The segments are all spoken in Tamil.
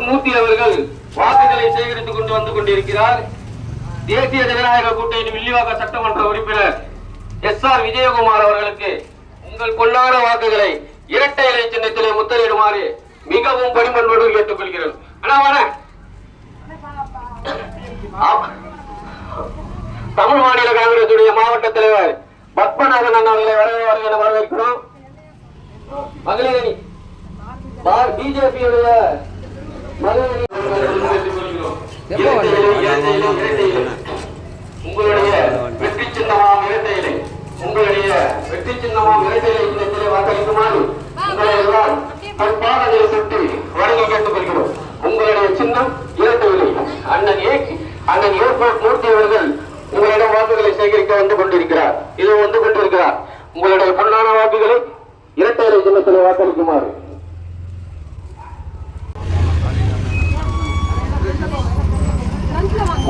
மூர்த்தி அவர்கள் வாக்குகளை சேகரித்துக் கொண்டு வந்து கொண்டிருக்கிறார். தேசிய ஜனநாயக கூட்டணி வில்லிவாக்கம் சட்டமன்ற உறுப்பினர் எஸ்.ஆர். விஜயகுமார் அவர்களுக்கு உங்கள் பொன்னான வாக்குகளை இரட்டை இலை சின்னத்திலே முத்திரையிடுமாறு மிகவும் பணிபன்போடு கேட்டுக் கொள்கிறேன். தமிழ் மாநில காங்கிரசுடைய மாவட்ட தலைவர் பத்மநாதன் அண்ணாவை வரவேற்கிறோம். மகளிர் அணி பிஜேபியுடைய உங்களுடைய வெற்றி சின்னமாம் இரட்டை இலை, உங்களுடைய வெற்றி சின்னமாம் இரட்டை இலை சின்னத்திலே வாக்களிக்குமாறு உங்களை எல்லாம் பண்பாடங்களை சுட்டி வழங்கி கேட்டுக் கொள்கிறோம். உங்களுடைய சின்னம் இரட்டை இலை. அண்ணன் ஏர்போர்ட் மூர்த்தி அவர்கள் உங்களிடம் வாக்குகளை சேகரிக்க வந்து கொண்டிருக்கிறார். இது வந்து கொண்டிருக்கிறார். உங்களுடைய பொன்னான வாக்குகளை இரட்டை இலை சின்னத்தில் வாக்களிக்குமாறு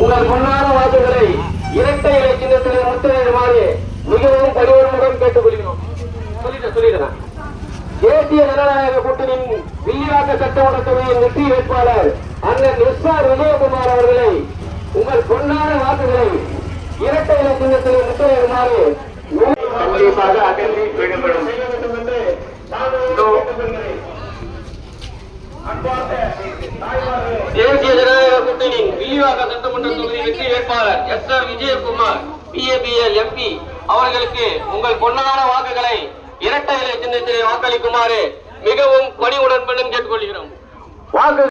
உங்கள் பொன்னான வாக்குகளை இரட்டை இலை சின்னத்தில் முத்திரையிடுமாறு மிகவும் பணிவுடன் கேட்டுக் கொள்கிறோம். சொல்லிடுறேன். தேசிய ஜனநாயக கூட்டணியின் வில்லிவாக்கம் சட்டமன்ற தொகுதியின் வெற்றி வேட்பாளர் அண்ணன் எஸ்.ஆர். விஜயகுமார் அவர்களை உங்கள் பொன்னான வாக்குகளை இரட்டை இலை சின்னத்தில் முத்திரையிடுமாறு கண்டிப்பாக அகற்றி வேண்டும் என்று தேசிய ஜனநாயக கூட்டணியின் வில்லிவாக்கம் சட்டமன்ற தொகுதி வெற்றி வேட்பாளர் எஸ்.ஆர். விஜயகுமார் PABL MP அவர்களுக்கு உங்கள் பொன்னான வாக்குகளை இரட்டை இலை சின்னத்திலே வாக்களிக்குமாறு மிகவும் பணிவுடன் கேட்டுக்கொள்கிறோம்.